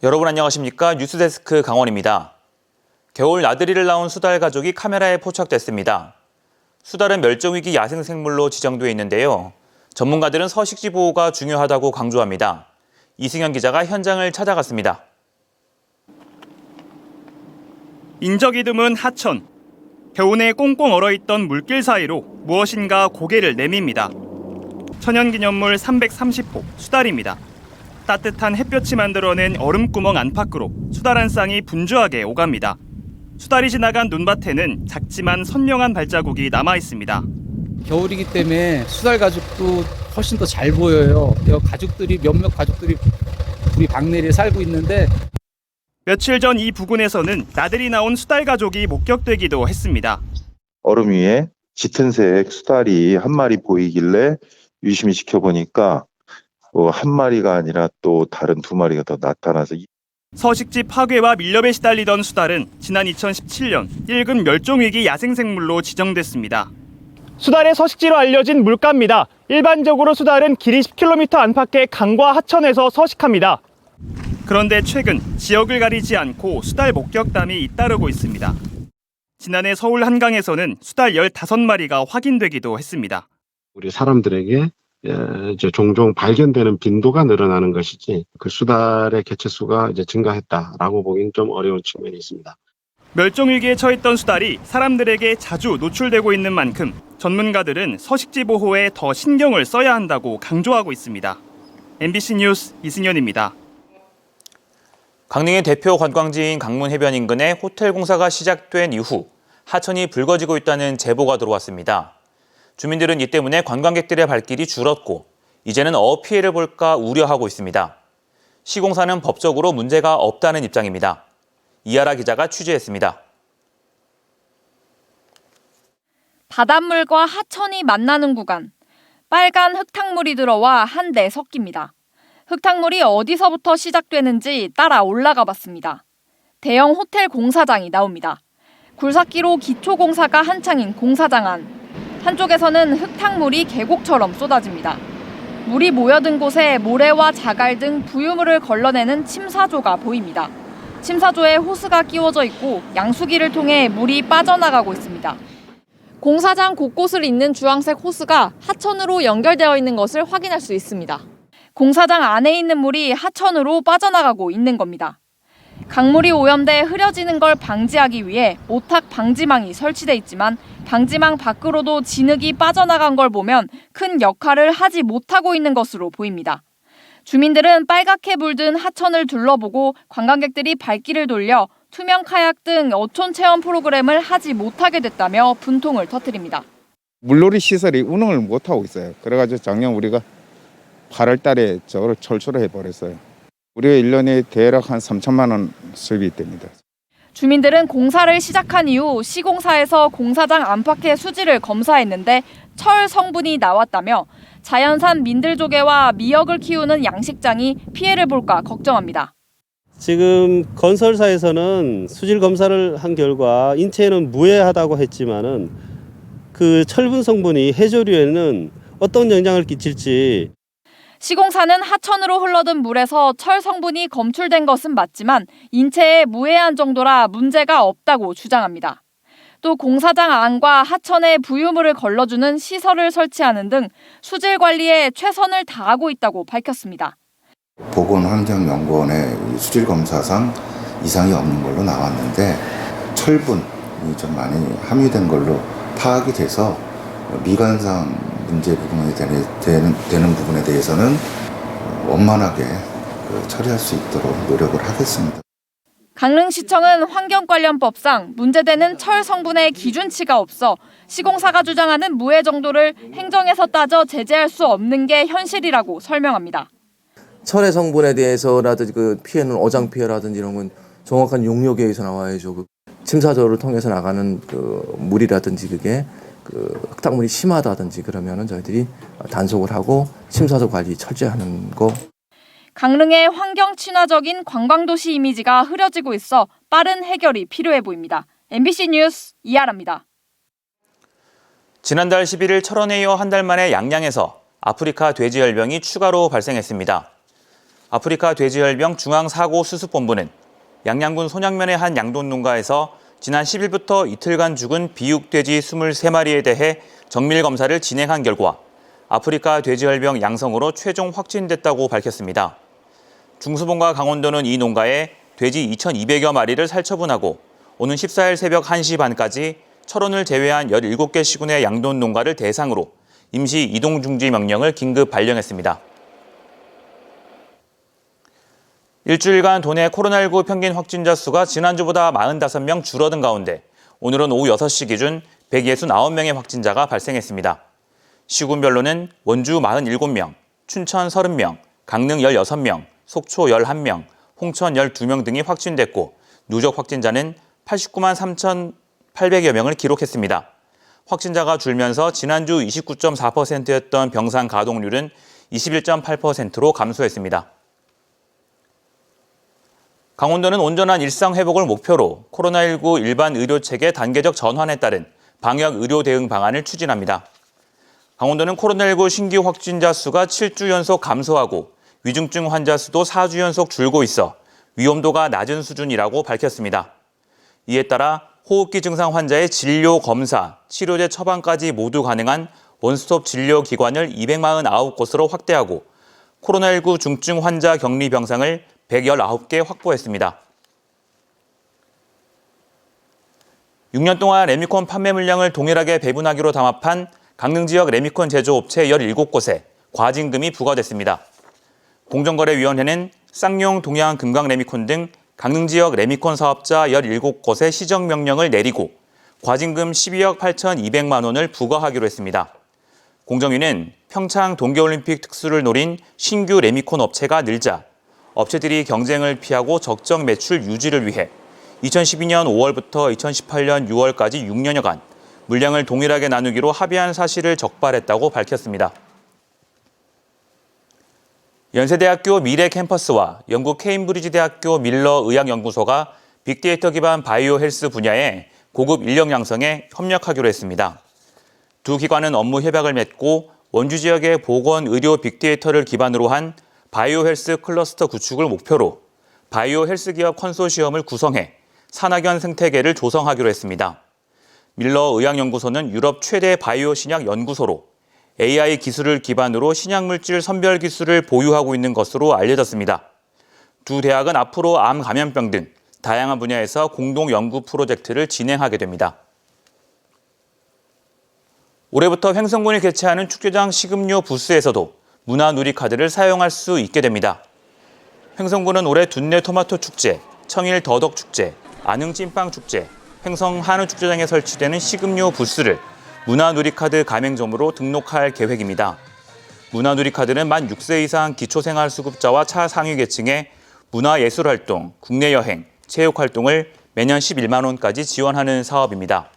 여러분 안녕하십니까? 뉴스데스크 강원입니다. 겨울 나들이를 나온 수달 가족이 카메라에 포착됐습니다. 수달은 멸종위기 야생생물로 지정돼 있는데요. 전문가들은 서식지 보호가 중요하다고 강조합니다. 이승현 기자가 현장을 찾아갔습니다. 인적이 드문 하천. 겨우내 꽁꽁 얼어있던 물길 사이로 무엇인가 고개를 내밉니다. 천연기념물 330호 수달입니다. 따뜻한 햇볕이 만들어낸 얼음구멍 안팎으로 수달 한 쌍이 분주하게 오갑니다. 수달이 지나간 눈밭에는 작지만 선명한 발자국이 남아 있습니다. 겨울이기 때문에 수달 가족도 훨씬 더 잘 보여요. 몇몇 가족들이 우리 박내리에 살고 있는데 며칠 전 이 부근에서는 나들이 나온 수달 가족이 목격되기도 했습니다. 얼음 위에 짙은 색 수달이 한 마리 보이길래 유심히 지켜보니까 한 마리가 아니라 또 다른 두 마리가 더 나타나서 서식지 파괴와 밀렵에 시달리던 수달은 지난 2017년 1급 멸종위기 야생생물로 지정됐습니다. 수달의 서식지로 알려진 물가입니다. 일반적으로 수달은 길이 10km 안팎의 강과 하천에서 서식합니다. 그런데 최근 지역을 가리지 않고 수달 목격담이 잇따르고 있습니다. 지난해 서울 한강에서는 수달 15마리가 확인되기도 했습니다. 우리 사람들에게 이제 종종 발견되는 빈도가 늘어나는 것이지 그 수달의 개체수가 이제 증가했다라고 보기는 좀 어려운 측면이 있습니다. 멸종위기에 처했던 수달이 사람들에게 자주 노출되고 있는 만큼 전문가들은 서식지 보호에 더 신경을 써야 한다고 강조하고 있습니다. MBC 뉴스 이승현입니다. 강릉의 대표 관광지인 강문 해변 인근에 호텔 공사가 시작된 이후 하천이 붉어지고 있다는 제보가 들어왔습니다. 주민들은 이 때문에 관광객들의 발길이 줄었고 이제는 어피해를 볼까 우려하고 있습니다. 시공사는 법적으로 문제가 없다는 입장입니다. 이하라 기자가 취재했습니다. 바닷물과 하천이 만나는 구간. 빨간 흙탕물이 들어와 한데 섞입니다. 흙탕물이 어디서부터 시작되는지 따라 올라가 봤습니다. 대형 호텔 공사장이 나옵니다. 굴삭기로 기초공사가 한창인 공사장 안. 한쪽에서는 흙탕물이 계곡처럼 쏟아집니다. 물이 모여든 곳에 모래와 자갈 등 부유물을 걸러내는 침사조가 보입니다. 침사조에 호스가 끼워져 있고 양수기를 통해 물이 빠져나가고 있습니다. 공사장 곳곳을 잇는 주황색 호스가 하천으로 연결되어 있는 것을 확인할 수 있습니다. 공사장 안에 있는 물이 하천으로 빠져나가고 있는 겁니다. 강물이 오염돼 흐려지는 걸 방지하기 위해 오탁 방지망이 설치돼 있지만 방지망 밖으로도 진흙이 빠져나간 걸 보면 큰 역할을 하지 못하고 있는 것으로 보입니다. 주민들은 빨갛게 물든 하천을 둘러보고 관광객들이 발길을 돌려 투명 카약 등 어촌 체험 프로그램을 하지 못하게 됐다며 분통을 터뜨립니다. 물놀이 시설이 운영을 못하고 있어요. 그래가지고 작년 우리가 8월 달에 저걸 철수를 해버렸어요. 우리가 1년에 대략 한 3천만 원 수입이 됩니다. 주민들은 공사를 시작한 이후 시공사에서 공사장 안팎의 수지를 검사했는데 철 성분이 나왔다며 자연산 민들조개와 미역을 키우는 양식장이 피해를 볼까 걱정합니다. 지금 건설사에서는 수질 검사를 한 결과 인체에는 무해하다고 했지만은 그 철분 성분이 해조류에는 어떤 영향을 끼칠지. 시공사는 하천으로 흘러든 물에서 철 성분이 검출된 것은 맞지만 인체에 무해한 정도라 문제가 없다고 주장합니다. 또 공사장 안과 하천에 부유물을 걸러주는 시설을 설치하는 등 수질 관리에 최선을 다하고 있다고 밝혔습니다. 보건환경연구원의 수질 검사상 이상이 없는 걸로 나왔는데 철분이 좀 많이 함유된 걸로 파악이 돼서 미관상 문제 부분이 되는 부분에 대해서는 원만하게 처리할 수 있도록 노력을 하겠습니다. 강릉시청은 환경관련법상 문제되는 철 성분의 기준치가 없어 시공사가 주장하는 무해 정도를 행정에서 따져 제재할 수 없는 게 현실이라고 설명합니다. 철의 성분에 대해서라든지 그 피해는 어장 피해라든지 이런 건 정확한 용역에 의해서 나와야죠. 그 침사조를 통해서 나가는 그 물이라든지 그게 그 흙탕물이 심하다든지 그러면은 저희들이 단속을 하고 침사조 관리 철저히 하는 거. 강릉의 환경 친화적인 관광도시 이미지가 흐려지고 있어 빠른 해결이 필요해 보입니다. MBC 뉴스 이하라입니다. 지난달 11일 철원에 이어 한 달 만에 양양에서 아프리카 돼지열병이 추가로 발생했습니다. 아프리카 돼지열병 중앙사고수습본부는 양양군 손양면의 한 양돈 농가에서 지난 10일부터 이틀간 죽은 비육돼지 23마리에 대해 정밀 검사를 진행한 결과 아프리카 돼지열병 양성으로 최종 확진됐다고 밝혔습니다. 중수본과 강원도는 이 농가에 돼지 2,200여 마리를 살처분하고 오는 14일 새벽 1시 반까지 철원을 제외한 17개 시군의 양돈 농가를 대상으로 임시 이동 중지 명령을 긴급 발령했습니다. 일주일간 도내 코로나19 평균 확진자 수가 지난주보다 45명 줄어든 가운데 오늘은 오후 6시 기준 169명의 확진자가 발생했습니다. 시군별로는 원주 47명, 춘천 30명, 강릉 16명, 속초 11명, 홍천 12명 등이 확진됐고 누적 확진자는 89만 3,800여 명을 기록했습니다. 확진자가 줄면서 지난주 29.4%였던 병상 가동률은 21.8%로 감소했습니다. 강원도는 온전한 일상 회복을 목표로 코로나19 일반 의료체계 단계적 전환에 따른 방역 의료 대응 방안을 추진합니다. 강원도는 코로나19 신규 확진자 수가 7주 연속 감소하고 위중증 환자 수도 4주 연속 줄고 있어 위험도가 낮은 수준이라고 밝혔습니다. 이에 따라 호흡기 증상 환자의 진료, 검사, 치료제 처방까지 모두 가능한 원스톱 진료 기관을 249곳으로 확대하고 코로나19 중증 환자 격리 병상을 119개 확보했습니다. 6년 동안 레미콘 판매 물량을 동일하게 배분하기로 담합한 강릉 지역 레미콘 제조업체 17곳에 과징금이 부과됐습니다. 공정거래위원회는 쌍용, 동양, 금강 레미콘 등 강릉 지역 레미콘 사업자 17곳에 시정명령을 내리고 과징금 12억 8,200만 원을 부과하기로 했습니다. 공정위는 평창 동계올림픽 특수를 노린 신규 레미콘 업체가 늘자 업체들이 경쟁을 피하고 적정 매출 유지를 위해 2012년 5월부터 2018년 6월까지 6년여간 물량을 동일하게 나누기로 합의한 사실을 적발했다고 밝혔습니다. 연세대학교 미래 캠퍼스와 영국 케임브리지 대학교 밀러 의학연구소가 빅데이터 기반 바이오 헬스 분야에 고급 인력 양성에 협력하기로 했습니다. 두 기관은 업무 협약을 맺고 원주 지역의 보건 의료 빅데이터를 기반으로 한 바이오 헬스 클러스터 구축을 목표로 바이오 헬스 기업 컨소시엄을 구성해 산학연 생태계를 조성하기로 했습니다. 밀러 의학연구소는 유럽 최대 바이오 신약 연구소로 AI 기술을 기반으로 신약물질 선별 기술을 보유하고 있는 것으로 알려졌습니다. 두 대학은 앞으로 암 감염병 등 다양한 분야에서 공동 연구 프로젝트를 진행하게 됩니다. 올해부터 횡성군이 개최하는 축제장 식음료 부스에서도 문화누리카드를 사용할 수 있게 됩니다. 횡성군은 올해 둔내 토마토 축제, 청일 더덕 축제, 안흥 찐빵 축제, 횡성 한우 축제장에 설치되는 식음료 부스를 문화누리카드 가맹점으로 등록할 계획입니다. 문화누리카드는 만 6세 이상 기초생활수급자와 차상위 계층의 문화예술활동, 국내 여행, 체육활동을 매년 11만 원까지 지원하는 사업입니다.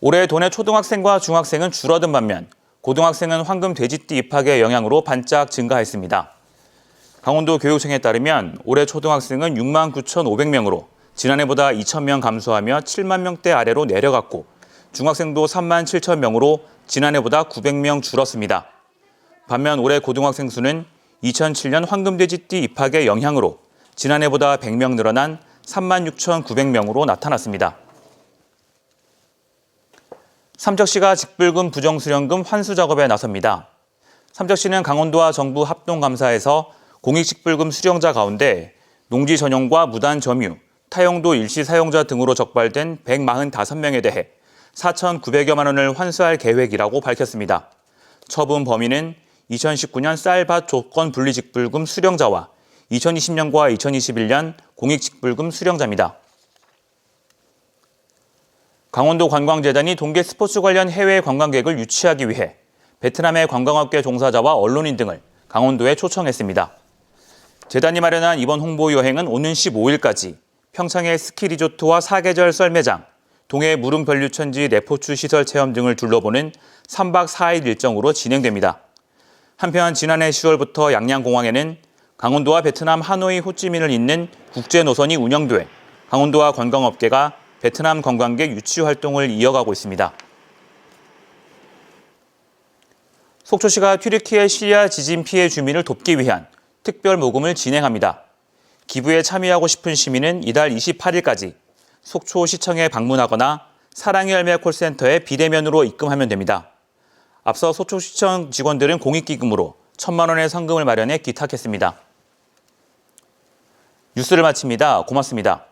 올해 도내 초등학생과 중학생은 줄어든 반면 고등학생은 황금 돼지띠 입학의 영향으로 반짝 증가했습니다. 강원도 교육청에 따르면 올해 초등학생은 6만 9,500명으로 지난해보다 2,000명 감소하며 7만 명대 아래로 내려갔고 중학생도 3만 7천 명으로 지난해보다 900명 줄었습니다. 반면 올해 고등학생 수는 2007년 황금돼지띠 입학의 영향으로 지난해보다 100명 늘어난 3만 6,900명으로 나타났습니다. 삼척시가 직불금 부정수령금 환수 작업에 나섭니다. 삼척시는 강원도와 정부 합동감사에서 공익직불금 수령자 가운데 농지 전용과 무단 점유, 타용도 일시 사용자 등으로 적발된 145명에 대해 4,900여만 원을 환수할 계획이라고 밝혔습니다. 처분 범위는 2019년 쌀밭 조건 분리직불금 수령자와 2020년과 2021년 공익직불금 수령자입니다. 강원도 관광재단이 동계 스포츠 관련 해외 관광객을 유치하기 위해 베트남의 관광업계 종사자와 언론인 등을 강원도에 초청했습니다. 재단이 마련한 이번 홍보 여행은 오는 15일까지 평창의 스키 리조트와 사계절 썰매장, 동해 무릉변류천지 레포츠 시설 체험 등을 둘러보는 3박 4일 일정으로 진행됩니다. 한편 지난해 10월부터 양양공항에는 강원도와 베트남 하노이 호찌민을 잇는 국제 노선이 운영돼 강원도와 관광업계가 베트남 관광객 유치 활동을 이어가고 있습니다. 속초시가 튀르키예 시리아 지진 피해 주민을 돕기 위한 특별 모금을 진행합니다. 기부에 참여하고 싶은 시민은 이달 28일까지 속초시청에 방문하거나 사랑의 열매 콜센터에 비대면으로 입금하면 됩니다. 앞서 속초시청 직원들은 공익기금으로 1,000만 원의 성금을 마련해 기탁했습니다. 뉴스를 마칩니다. 고맙습니다.